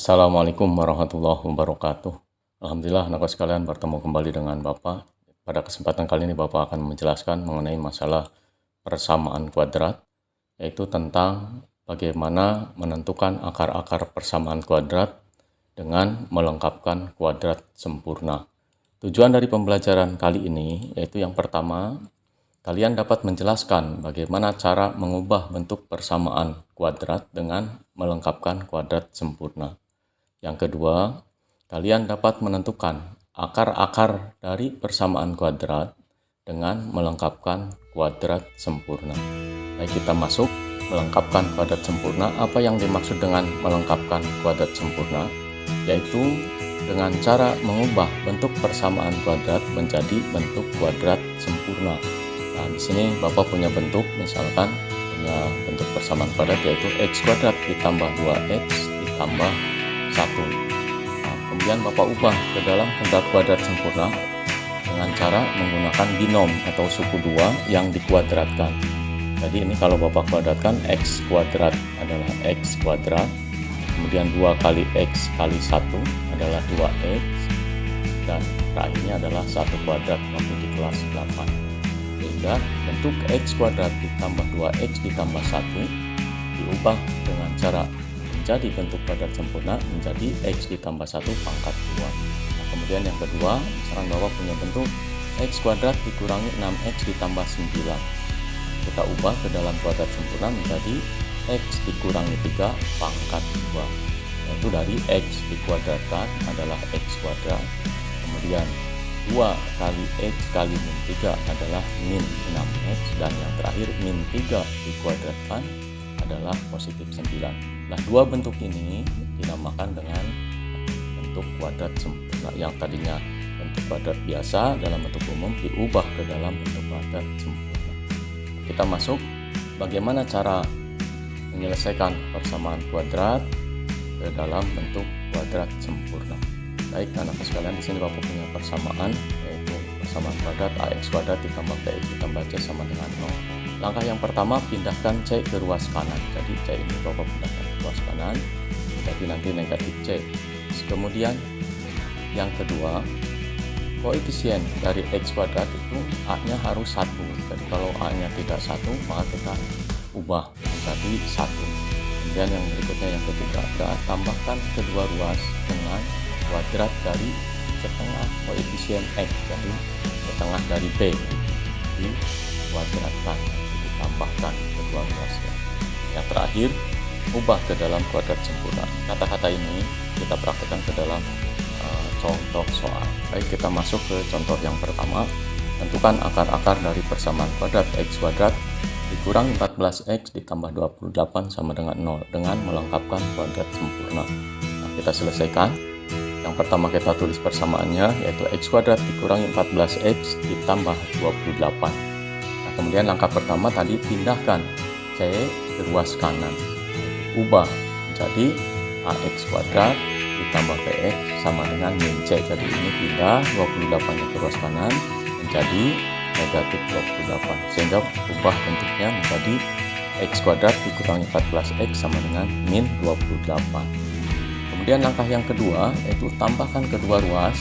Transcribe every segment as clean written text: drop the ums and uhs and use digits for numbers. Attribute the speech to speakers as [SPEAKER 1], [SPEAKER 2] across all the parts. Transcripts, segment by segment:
[SPEAKER 1] Assalamualaikum warahmatullahi wabarakatuh. Alhamdulillah, anak sekalian bertemu kembali dengan Bapak. Pada kesempatan kali ini Bapak akan menjelaskan mengenai masalah persamaan kuadrat, yaitu tentang bagaimana menentukan akar-akar persamaan kuadrat dengan melengkapkan kuadrat sempurna. Tujuan dari pembelajaran kali ini yaitu yang pertama, kalian dapat menjelaskan bagaimana cara mengubah bentuk persamaan kuadrat dengan melengkapkan kuadrat sempurna. Yang kedua, kalian dapat menentukan akar-akar dari persamaan kuadrat dengan melengkapkan kuadrat sempurna. Baik, kita masuk melengkapkan kuadrat sempurna. Apa yang dimaksud dengan melengkapkan kuadrat sempurna? Yaitu dengan cara mengubah bentuk persamaan kuadrat menjadi bentuk kuadrat sempurna. Nah, di sini Bapak punya bentuk, misalkan punya bentuk persamaan kuadrat yaitu x kuadrat ditambah 2x ditambah 1. Nah, kemudian Bapak ubah ke dalam kuadrat sempurna dengan cara menggunakan binom atau suku 2 yang dikuadratkan. Jadi ini kalau Bapak kuadratkan, x kuadrat adalah x kuadrat, kemudian 2 kali x kali 1 adalah 2x, dan terakhirnya adalah 1 kuadrat waktu di kelas 8. Sehingga bentuk x kuadrat ditambah 2x ditambah 1 diubah dengan cara menjadi bentuk kuadrat sempurna menjadi x ditambah 1 pangkat 2. Nah, kemudian yang kedua, misalkan Bapak punya bentuk x kuadrat dikurangi 6x ditambah 9. Kita ubah ke dalam kuadrat sempurna menjadi x dikurangi 3 pangkat 2. Yaitu dari x dikuadratkan adalah x kuadrat, kemudian 2 kali x kali min 3 adalah min 6x, dan yang terakhir min 3 dikuadratkan adalah positif 9. Nah, dua bentuk ini dinamakan dengan bentuk kuadrat sempurna. Yang tadinya bentuk kuadrat biasa dalam bentuk umum diubah ke dalam bentuk kuadrat sempurna. Kita masuk bagaimana cara menyelesaikan persamaan kuadrat ke dalam bentuk kuadrat sempurna. Baik, anak sekalian, di sini Bapak punya persamaan, yaitu persamaan kuadrat ax kuadrat ditambah bx ditambah c sama dengan 0. Langkah yang pertama, pindahkan c ke ruas kanan. Jadi c ini Bapak pindahkan ke ruas kanan, jadi nanti negatif c. Kemudian yang kedua, koefisien dari x kuadrat itu a-nya harus 1. Jadi kalau a-nya tidak 1, maka kita ubah menjadi 1. Kemudian yang berikutnya, yang ketiga, tambahkan kedua ruas dengan kuadrat dari setengah koefisien x, jadi setengah dari b dikuadratkan, ditambahkan kedua ruasnya. Yang terakhir, ubah ke dalam kuadrat sempurna. Kata-kata ini kita praktekkan ke dalam contoh soal. Baik, kita masuk ke contoh yang pertama. Tentukan akar-akar dari persamaan kuadrat x kuadrat dikurang 14x ditambah 28 sama dengan 0 dengan melengkapkan kuadrat sempurna. Nah, kita selesaikan. Yang pertama kita tulis persamaannya, yaitu x kuadrat dikurangi 14x ditambah 28. Nah, kemudian langkah pertama tadi pindahkan c ke ruas kanan. Ubah menjadi ax kuadrat ditambah bx sama dengan min c. Jadi ini pindah 28-nya ke ruas kanan menjadi negatif 28. Sehingga ubah bentuknya menjadi x kuadrat dikurangi 14x sama dengan min 28. Kemudian langkah yang kedua, yaitu tambahkan kedua ruas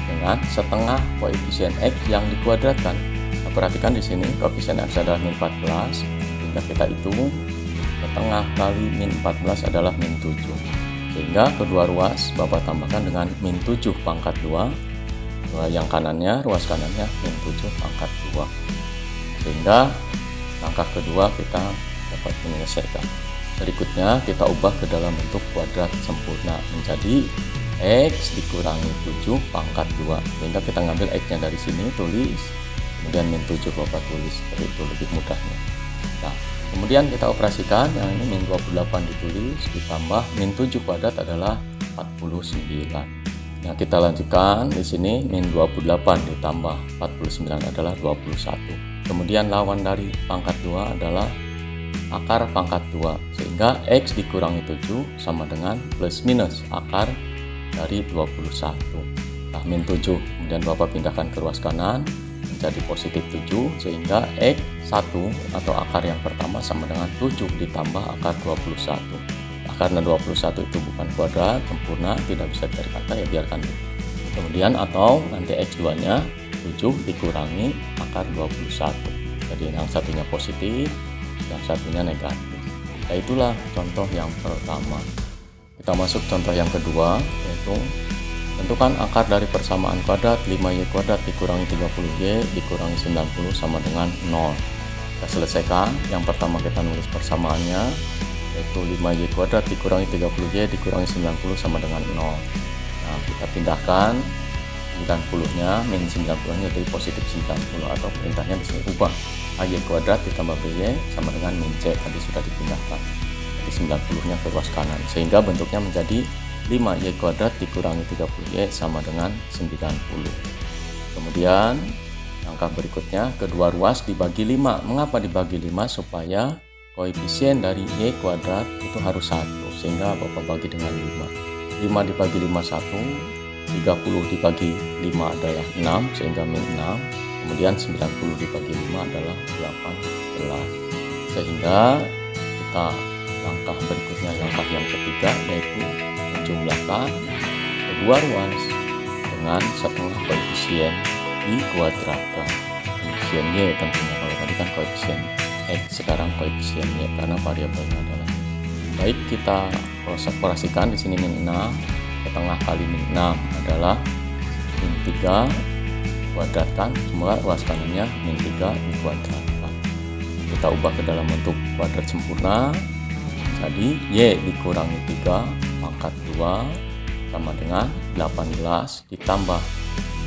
[SPEAKER 1] dengan setengah koefisien x yang dikuadratkan. Nah, perhatikan di sini koefisien x adalah min 14, sehingga kita hitung setengah kali min 14 adalah min 7. Sehingga kedua ruas Bapak tambahkan dengan min 7 pangkat 2. Yang kanannya, ruas kanannya min 7 pangkat 2. Sehingga langkah kedua kita dapat menyelesaikan. Berikutnya kita ubah ke dalam bentuk kuadrat sempurna menjadi x dikurangi 7 pangkat 2. Sehingga kita ngambil x-nya dari sini, tulis, kemudian min 7 Bapak tulis, seperti itu lebih mudahnya. Nah, kemudian kita operasikan, yang ini min 28 ditulis, ditambah min 7 kuadrat adalah 49. Nah, kita lanjutkan di sini, min 28 ditambah 49 adalah 21. Kemudian lawan dari pangkat 2 adalah akar pangkat 2, sehingga x dikurangi 7 sama dengan plus minus akar dari 21. Nah, min 7 kemudian Bapak pindahkan ke ruas kanan menjadi positif 7, sehingga x1 atau akar yang pertama sama dengan 7 ditambah akar 21. Nah, karena 21 itu bukan kuadrat sempurna, tidak bisa ditarik akar, ya biarkan dulu. Kemudian atau nanti X2-nya 7 dikurangi akar 21. Jadi yang satunya positif, yang satunya negatif. Nah, itulah contoh yang pertama. Kita masuk contoh yang kedua, yaitu tentukan akar dari persamaan kuadrat 5y kuadrat dikurangi 30y dikurangi 90 sama dengan 0. Kita selesaikan. Yang pertama kita nulis persamaannya, yaitu 5y kuadrat dikurangi 30y dikurangi 90 sama dengan 0. Nah, kita pindahkan 90-nya, min 90-nya jadi positif 90, atau perintahnya di sini ubah ay kuadrat ditambah by sama dengan min c, tadi sudah dipindahkan. Jadi 90-nya ke ruas kanan, sehingga bentuknya menjadi 5y kuadrat dikurangi 30y sama dengan 90. Kemudian langkah berikutnya, kedua ruas dibagi 5. Mengapa dibagi 5? Supaya koefisien dari y kuadrat itu harus 1, sehingga Bapak bagi dengan 5. 5 dibagi 5 1, 30 dibagi 5 adalah 6, sehingga min 6. Kemudian 90 dibagi 5 adalah 18. Sehingga kita langkah berikutnya, langkah yang ketiga, yaitu menjumlahkan kedua ruas dengan setengah koefisien dikuadratkan. Koefisien y tentunya, kalau tadi kan koefisien x, sekarang koefisien y karena variabelnya adalah y. Baik, kita operasikan di sini min 6. Setengah kali min 6 adalah min 3 kuadratkan, semua ruas kanannya min 3 dikuadratkan. Kita ubah ke dalam bentuk kuadrat sempurna, jadi y dikurangi 3 pangkat 2 sama dengan 18 ditambah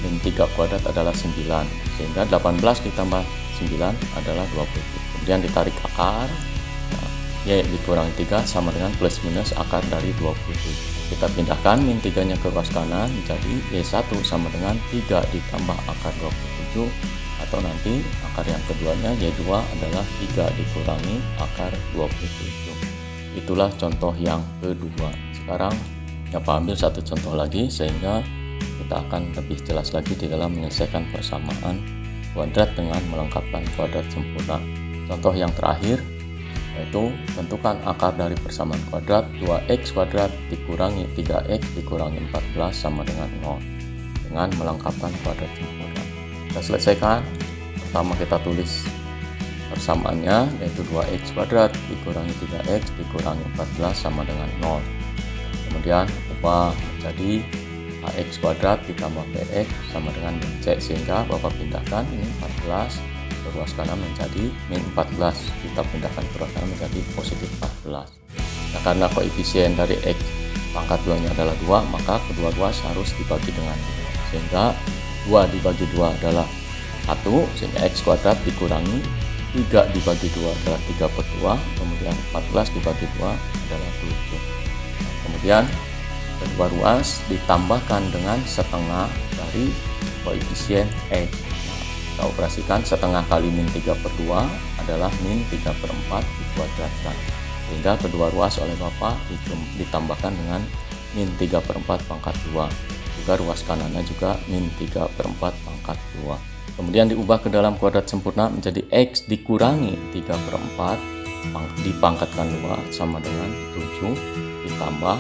[SPEAKER 1] min 3 kuadrat adalah 9, sehingga 18 ditambah 9 adalah 20. Kemudian ditarik akar, y dikurangi 3 sama dengan plus minus akar dari 27. Kita pindahkan min 3-nya ke ruas kanan, jadi y1 sama dengan 3 ditambah akar 27, atau nanti akar yang keduanya y2 adalah 3 dikurangi akar 27. Itulah contoh yang kedua. Sekarang Bapak ambil satu contoh lagi, sehingga kita akan lebih jelas lagi di dalam menyelesaikan persamaan kuadrat dengan melengkapkan kuadrat sempurna. Contoh yang terakhir, yaitu tentukan akar dari persamaan kuadrat 2x kuadrat dikurangi 3x dikurangi 14 sama dengan 0 dengan melengkapkan kuadrat sempurna. Kita selesaikan. Pertama kita tulis persamaannya, yaitu 2x kuadrat dikurangi 3x dikurangi 14 sama dengan 0. Kemudian ubah menjadi ax kuadrat ditambah bx sama dengan min c, sehingga Bapak pindahkan ini 14 ke ruas kanan menjadi min 14, kita pindahkan ke ruas kanan menjadi positif 14. Nah, karena koefisien dari x pangkat 2 nya adalah 2, maka kedua ruas harus dibagi dengan 2, sehingga 2 dibagi 2 adalah 1, sehingga x kuadrat dikurangi 3 dibagi 2 adalah 3 per 2, kemudian 14 dibagi 2 adalah 7. Nah, kemudian kedua ruas ditambahkan dengan setengah dari koefisien x. Kita operasikan, setengah kali min 3 per 2 adalah min 3 per 4 dikuadratkan, sehingga kedua ruas oleh Bapak ditambahkan dengan min 3 per 4 pangkat 2, juga ruas kanannya juga min 3 per 4 pangkat 2. Kemudian diubah ke dalam kuadrat sempurna menjadi x dikurangi 3 per 4 dipangkatkan 2 sama dengan 7 ditambah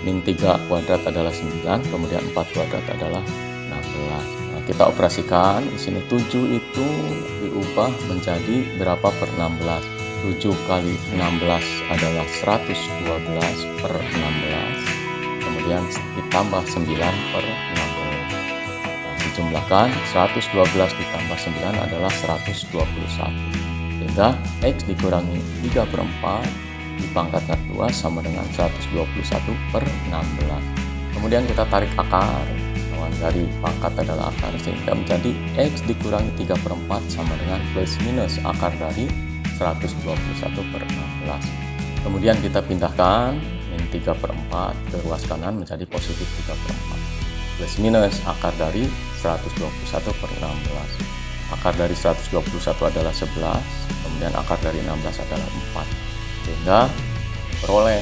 [SPEAKER 1] min 3 kuadrat adalah 9, kemudian 4 kuadrat adalah 16. Kita operasikan, di sini 7 itu diubah menjadi berapa per 16? 7 kali 16 adalah 112 per 16, kemudian ditambah 9 per 16. Nah, dijumlahkan 112 ditambah 9 adalah 121, sehingga x dikurangi 3 per 4 dipangkatkan 2 sama dengan 121 per 16. Kemudian kita tarik akar, dari pangkat adalah akar, sehingga menjadi x dikurangi 3 per 4 sama dengan plus minus akar dari 121 per 16. Kemudian kita pindahkan min 3 per 4 ke ruas kanan menjadi positif 3 per 4 plus minus akar dari 121 per 16. Akar dari 121 adalah 11, kemudian akar dari 16 adalah 4, sehingga peroleh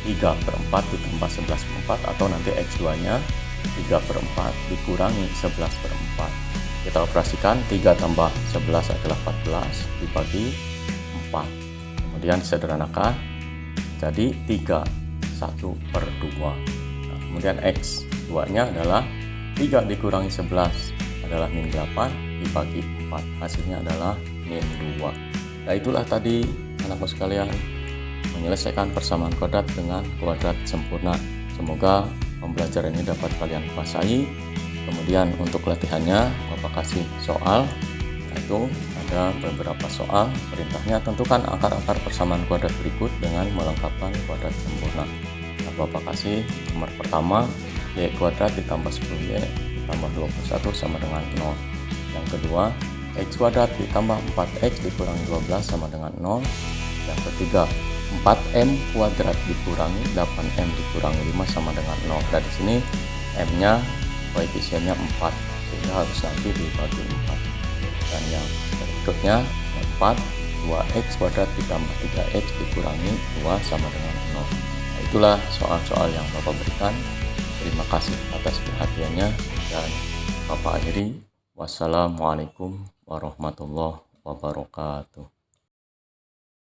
[SPEAKER 1] 3 per 4 ditambah 11 per 4, atau nanti x2 nya 3 per 4 dikurangi 11 per 4. Kita operasikan, 3 tambah 11 adalah 14 dibagi 4. Kemudian disederhanakan, jadi 3, 1/2. Nah, kemudian X 2 nya adalah 3 dikurangi 11 adalah min 8 dibagi 4, hasilnya adalah min 2. Nah, itulah tadi anakku sekalian, menyelesaikan persamaan kuadrat dengan kuadrat sempurna. Semoga pembelajaran ini dapat kalian kuasai. Kemudian untuk latihannya Bapak kasih soal, yaitu ada beberapa soal. Perintahnya tentukan akar-akar persamaan kuadrat berikut dengan melengkapkan kuadrat sempurna. Nah, Bapak kasih nomor pertama, y kuadrat ditambah 10y ditambah 21 sama dengan 0. Yang kedua, x kuadrat ditambah 4x dikurangi 12 sama dengan 0. Yang ketiga, 4m kuadrat dikurangi 8m dikurangi 5 sama dengan 0. Dan di sini m-nya koefisiennya 4, sehingga harus nanti dibagi 4. Dan yang berikutnya 4, 2x kuadrat ditambah 3x dikurangi 2 sama dengan 0. Nah, itulah soal-soal yang Bapak berikan. Terima kasih atas perhatiannya, dan Bapak akhiri. Wassalamualaikum warahmatullahi wabarakatuh.